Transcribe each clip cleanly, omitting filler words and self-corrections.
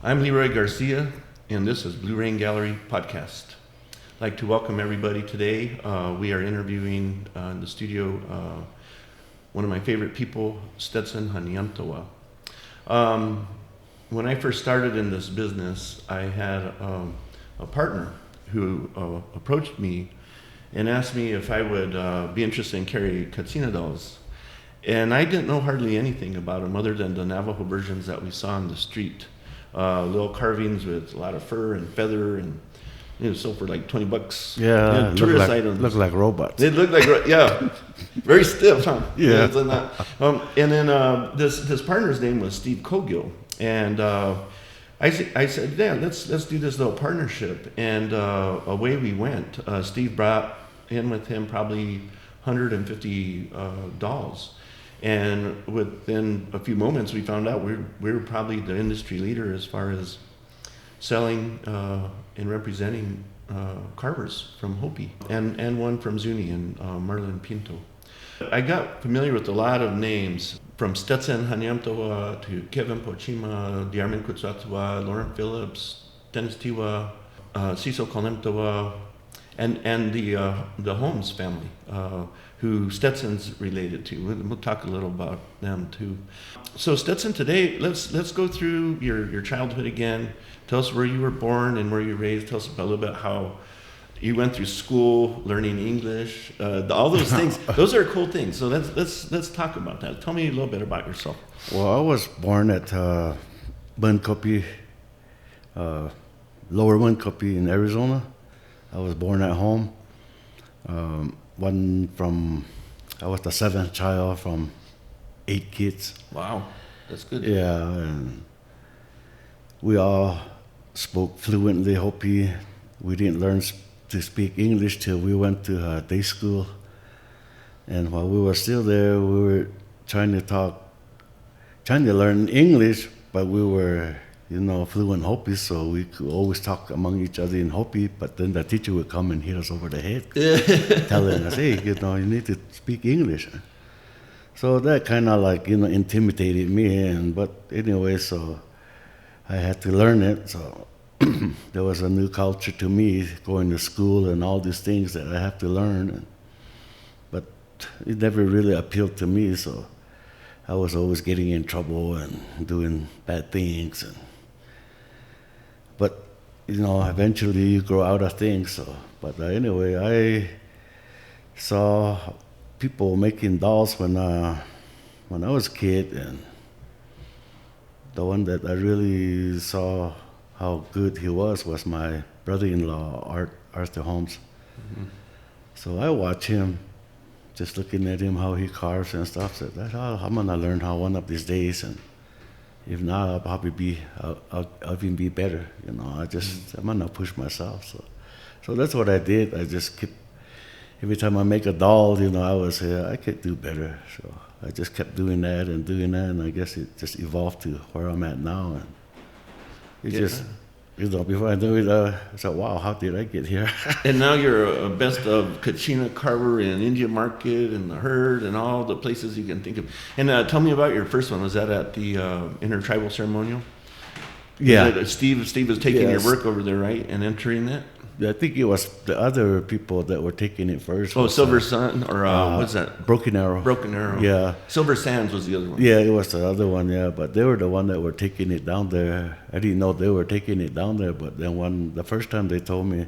I'm Leroy Garcia, and this is Blue Rain Gallery Podcast. I'd like to welcome everybody today. We are interviewing in the studio one of my favorite people, Stetson Honyumptewa. When I first started in this business, I had a partner who approached me and asked me if I would be interested in carrying kachina dolls. And I didn't know hardly anything about them other than the Navajo versions that we saw on the street. Little carvings with a lot of fur and feather, and sold for like $20. Yeah, tourist items. Look like robots. They look like very stiff, huh? Yeah. And then this partner's name was Steve Cogill, and I said, "Yeah, let's do this little partnership." And away we went. Steve brought in with him probably 150 dolls. And within a few moments, we found out we were probably the industry leader as far as selling and representing carvers from Hopi and one from Zuni and Marlon Pinto. I got familiar with a lot of names, from Stetson Honyumptewa to Kevin Pochima, Diarmin Kutsatwa, Lauren Phillips, Dennis Tiwa, Cecil Honyumptewa, and the Holmes family, who Stetson's related to. We'll talk a little about them too. So Stetson, today let's go through your childhood again. Tell us where you were born and where you were raised. Tell us a little bit how you went through school, learning English, all those things. Those are cool things. So let's talk about that. Tell me a little bit about yourself. Well, I was born at Bunkopi, Lower Bunkopi in Arizona. I was born at home. I was the seventh child from 8 kids. Wow, that's good. Yeah, and we all spoke fluently Hopi. We didn't learn to speak English till we went to day school. And while we were still there, we were trying to learn English, but we were fluent Hopi, so we could always talk among each other in Hopi, but then the teacher would come and hit us over the head, telling us, hey, you need to speak English. So that kind of intimidated me, but anyway, so I had to learn it. So there was a new culture to me, going to school and all these things that I have to learn, but it never really appealed to me, so I was always getting in trouble and doing bad things. But eventually you grow out of things. So, but anyway, I saw people making dolls when I was a kid, and the one that I really saw how good he was my brother-in-law, Arthur Holmes. Mm-hmm. So I watched him, just looking at him, how he carves and stuff. Said, I'm gonna learn how one of these days, and if not, I'll probably I'll even be better. I'm gonna push myself. So that's what I did. I just kept, every time I make a doll, I would say I could do better. So I just kept doing that, and I guess it just evolved to where I'm at now. And just, before I knew it, I said, wow, how did I get here? And now you're a best of kachina carver in Indian Market and the Herd and all the places you can think of. And tell me about your first one. Was that at the Intertribal Ceremonial? Yeah. Steve was taking your work over there, right, and entering it? I think it was the other people that were taking it first. Oh, Silver Sun, or what's that? Broken Arrow. Broken Arrow. Yeah. Silver Sands was the other one. Yeah, it was the other one, yeah. But they were the one that were taking it down there. I didn't know they were taking it down there, but then the first time they told me,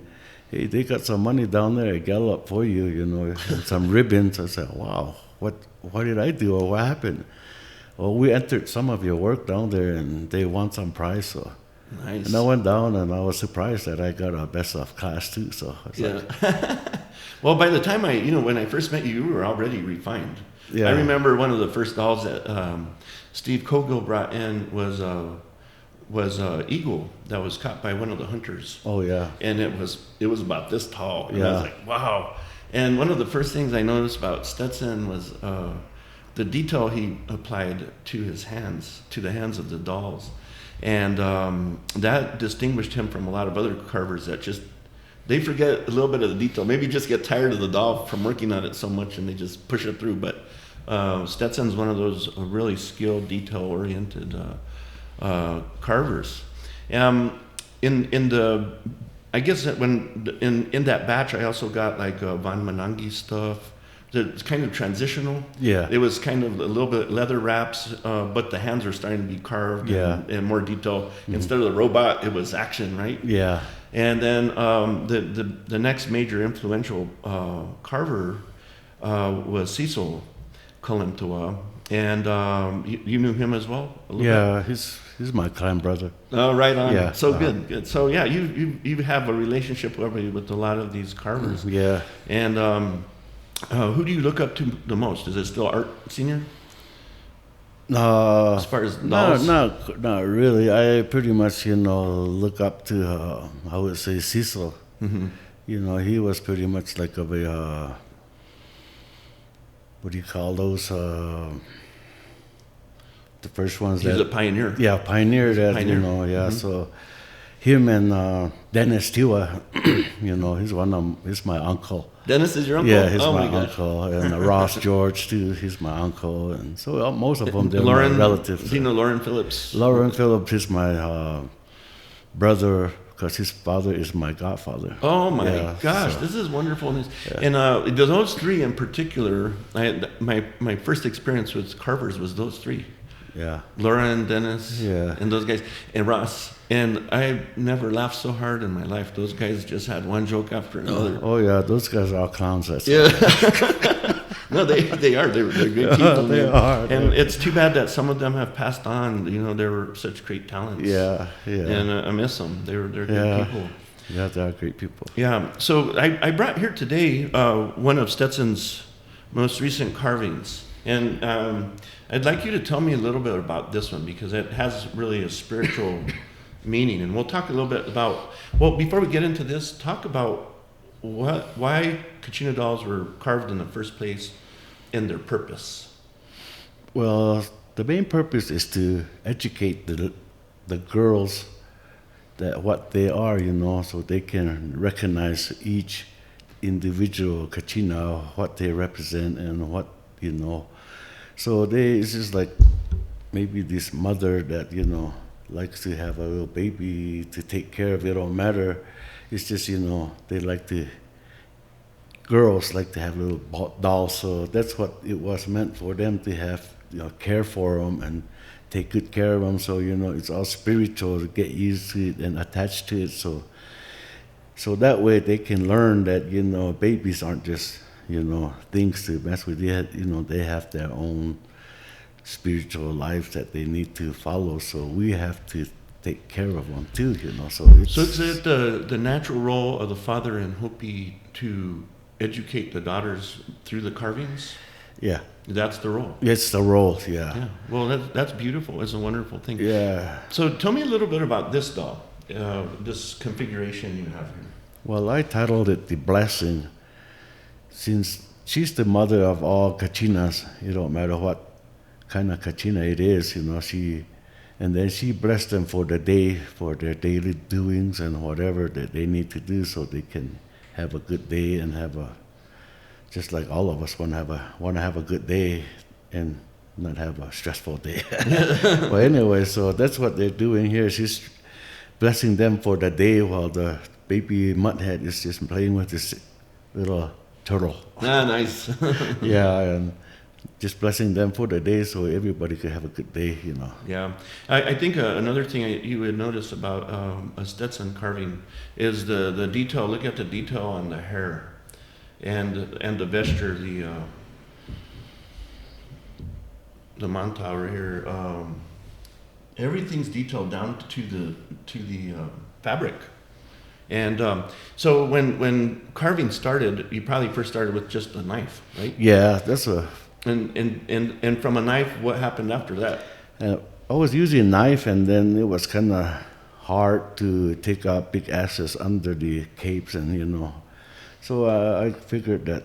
hey, they got some money down there at Gallup for you, some ribbons. I said, wow, what did I do, or what happened? Well, we entered some of your work down there, and they won some prize, so. Nice. And I went down, and I was surprised that I got a best of class too. So Well, by the time when I first met you, you were already refined. Yeah. I remember one of the first dolls that Steve Cogill brought in was a eagle that was caught by one of the hunters. Oh yeah. And it was about this tall. And yeah. I was like, wow. And one of the first things I noticed about Stetson was the detail he applied to his hands, to the hands of the dolls. And that distinguished him from a lot of other carvers that they forget a little bit of the detail. Maybe just get tired of the doll from working on it so much and they just push it through. But Stetson's one of those really skilled, detail-oriented carvers. In the, I guess that when in that batch, I also got like Van Manangi stuff. It's kind of transitional. Yeah. It was kind of a little bit leather wraps, but the hands are starting to be carved and more detail. Instead of the robot, it was action, right? Yeah. And then the next major influential carver was Cecil Honyumptewa, and you knew him as well. A little Yeah, he's my clan brother. Oh, right on. Yeah. So good. So yeah, you have a relationship with a lot of these carvers. Yeah. And who do you look up to the most? Is it still Art Senior? As far as dolls? Not really. I pretty much, look up to, I would say Cecil. Mm-hmm. He was pretty much like what do you call those? The first ones He's a pioneer. Yeah, pioneer that, Pioneer. Yeah. Mm-hmm. So him and Dennis Tewa, he's my uncle. Dennis is your uncle? Yeah, he's oh my my gosh. uncle. And Ross George, too, he's my uncle. And so most of them, they're Lauren, my relatives. Do you know Lauren Phillips? Leroy Phillips is my brother, because his father is my godfather. Oh my Yeah, gosh, so- this is wonderful. And those three in particular, my first experience with carvers was those three. Yeah. Lauren, Dennis, Yeah. and those guys, and Ross. And I never laughed so hard in my life. Those guys just had one joke after another. Oh, yeah, those guys are clowns. That's Yeah. No, they are. They're great people. They man. are. And it's too bad that some of them have passed on. They were such great talents. Yeah, yeah. And I miss them. They're good people. Yeah, they are great people. Yeah. So I brought here today one of Stetson's most recent carvings. And I'd like you to tell me a little bit about this one, because it has really a spiritual meaning. And we'll talk a little bit about, well, before we get into this, talk about why kachina dolls were carved in the first place and their purpose. Well, the main purpose is to educate the girls that what they are, so they can recognize each individual kachina, what they represent, and what, So it's just like maybe this mother that, likes to have a little baby to take care of. It don't matter. It's just, they like to, girls like to have little dolls. So that's what it was meant for them to have, care for them and take good care of them. So, it's all spiritual to get used to it and attached to it. So that way they can learn that, babies aren't just, things to mess with. They have their own spiritual lives that they need to follow. So we have to take care of them too, So is it the natural role of the father in Hopi to educate the daughters through the carvings? Yeah. That's the role. It's the role, yeah. Yeah. Well, that's beautiful. It's a wonderful thing. Yeah. So tell me a little bit about this doll, this configuration you have here. Well, I titled it The Blessing, since she's the mother of all kachinas. It don't matter what kind of kachina it is, and then she blessed them for the day, for their daily doings and whatever that they need to do, so they can have a good day and just like all of us want to have a good day and not have a stressful day. But anyway, so that's what they're doing here. She's blessing them for the day while the baby mudhead is just playing with this little turtle. Ah, nice. Yeah, and just blessing them for the day so everybody could have a good day, Yeah. I think another thing you would notice about a Stetson carving is the detail. Look at the detail on the hair and the vesture, the manta over here. Everything's detailed down to the fabric. And so when carving started, you probably first started with just a knife, right? Yeah, that's a... And from a knife, what happened after that? I was using a knife, and then it was kind of hard to take out big ashes under the capes, and So I figured that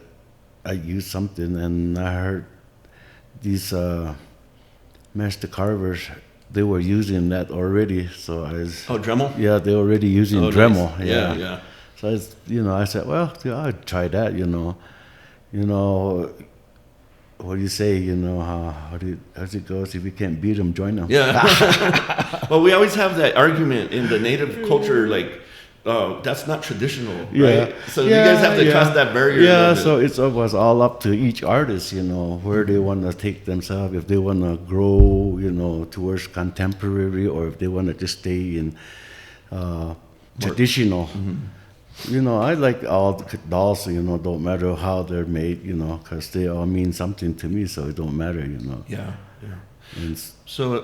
I'd use something, and I heard these master carvers, they were using that already. So I was... Oh, Dremel? Yeah, they were already using Dremel. Nice. Yeah. So I said, well, I'd try that, what do you say? You know, how's it goes? If you can't beat them, join them. Yeah. Well, we always have that argument in the native culture, like, that's not traditional, right? So you guys have to cross that barrier. Yeah, so it was all up to each artist, you know, where they want to take themselves, if they want to grow, you know, towards contemporary, or if they want to just stay in traditional. You know, I like all the dolls, you know, don't matter how they're made, you know, because they all mean something to me, so it don't matter, you know. Yeah, yeah. And So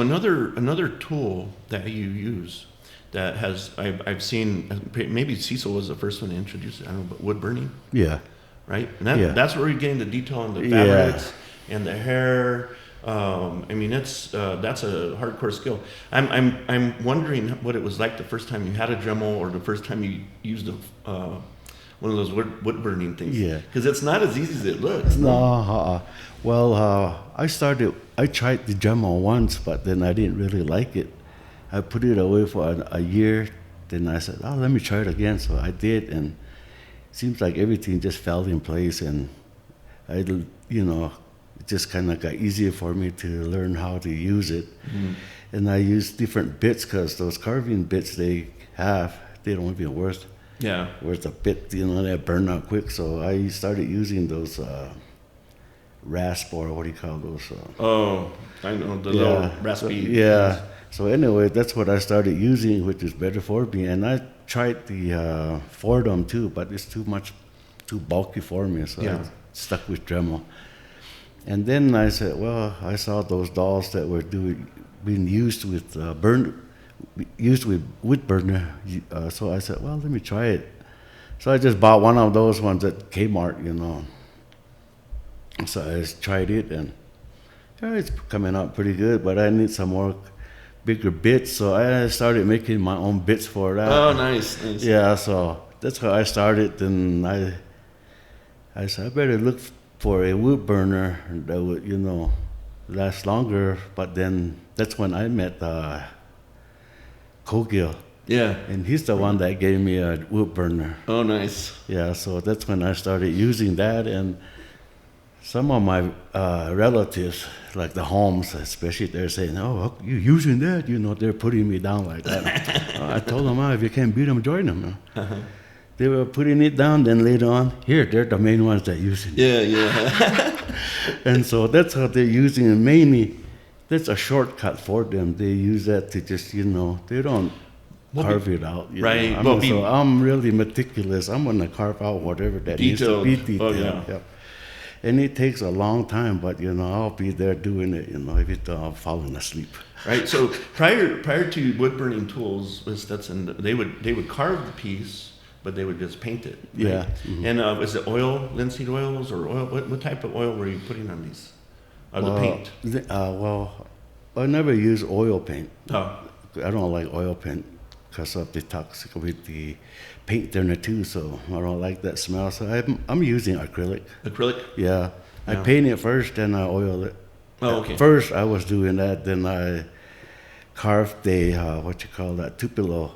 another tool that you use that has I've seen, maybe Cecil was the first one to introduce it. I don't know, but wood burning. Yeah. Right, and that's where you're getting the detail on the fabrics and the hair. I mean, that's a hardcore skill. I'm wondering what it was like the first time you had a Dremel, or the first time you used one of those wood burning things. Yeah, because it's not as easy as it looks. No, well, I tried the Dremel once, but then I didn't really like it. I put it away for a year. Then I said, "Oh, let me try it again." So I did, and it seems like everything just fell in place, and it just kind of got easier for me to learn how to use it. And I use different bits, because those carving bits they don't even worth a bit, you know, they burn out quick. So I started using those rasp, or what do you call those? I know, the little raspy. Yeah. So anyway, that's what I started using, which is better for me. And I tried the Fordham too, but it's too bulky for me, so I stuck with Dremel. And then I said, well, I saw those dolls that were being used with wood burner. So I said, well, let me try it. So I just bought one of those ones at Kmart, you know. So I just tried it, and it's coming out pretty good, but I need some more bigger bits, so I started making my own bits for that. Oh, nice. Yeah, so that's how I started. And I said, I better look for a wood burner that would, you know, last longer. But then that's when I met Kogil. Yeah. And he's the one that gave me a wood burner. Oh, nice. Yeah, so that's when I started using that. And some of my relatives, like the Holmes especially, they're saying, "Oh, you using that?" You know, they're putting me down like that. I told them, if you can't beat them, join them. They were putting it down, then later on, they're the main ones that use it. Yeah. And so that's how they're using it. Mainly, that's a shortcut for them. They use that to just, you know, they don't carve it out. Right. So I'm really meticulous. I'm going to carve out whatever that needs to be detailed. Yeah. And it takes a long time, but, you know, I'll be there doing it, you know, if I'm falling asleep. Right. So prior to wood burning tools with Stetson, they would carve the piece, but they would just paint it. Right? Yeah. Mm-hmm. And is it oil, linseed oils, or oil? What type of oil were you putting on these? The paint? I never use oil paint. Oh. I don't like oil paint because of the toxic with the paint in it too, so I don't like that smell. So I'm using acrylic. Acrylic? Yeah. I paint it first, then I oil it. Oh, okay. First I was doing that, then I carved the Tupelo.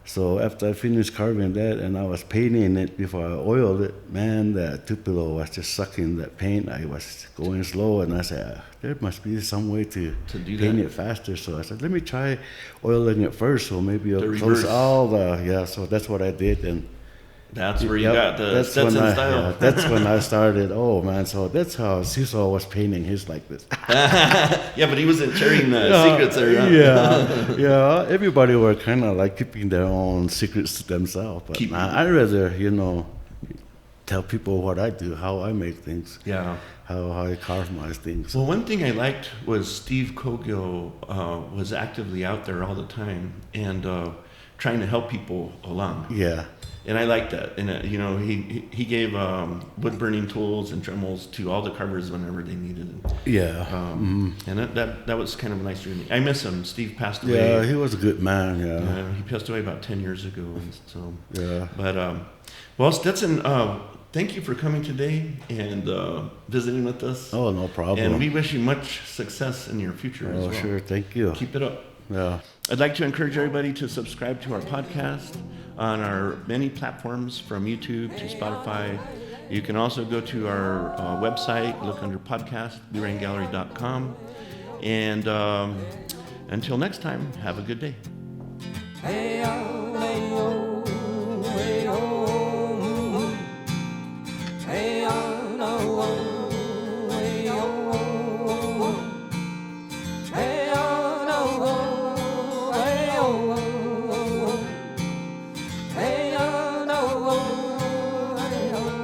So after I finished carving that and I was painting it before I oiled it, man, that Tupelo was just sucking that paint. I was going slow, and I said, there must be some way to paint it faster. So I said, let me try oiling it first, so maybe it'll close all so that's what I did. And that's where you got the Stetson style. Yeah, that's when I started. Oh man, so that's how Cecil was painting his like this. Yeah, but he wasn't sharing the secrets there. Huh? Yeah. Everybody were kind of like keeping their own secrets to themselves. But I'd rather, you know, tell people what I do, how I make things. Yeah. How I carve my things. Well, one thing I liked was Steve Kogil was actively out there all the time and trying to help people along. Yeah. And I like that. And, you know, he gave wood burning tools and Dremels to all the carvers whenever they needed it. Yeah. And that was kind of a nice journey. I miss him. Steve passed away. Yeah, he was a good man, yeah. He passed away about 10 years ago. And so, yeah. But, well, Stetson, thank you for coming today and visiting with us. Oh, no problem. And we wish you much success in your future as well. Oh, sure. Thank you. Keep it up. Yeah. I'd like to encourage everybody to subscribe to our podcast on our many platforms, from YouTube to Spotify You can also go to our website, look under podcast, leroyandgallery.com. And until next time, have a good day. Hey, oh, hey, oh, hey, oh, hey, oh, no, oh, hey, oh, hey, oh, no, oh, hey, oh, hey, oh, no, oh, hey, oh.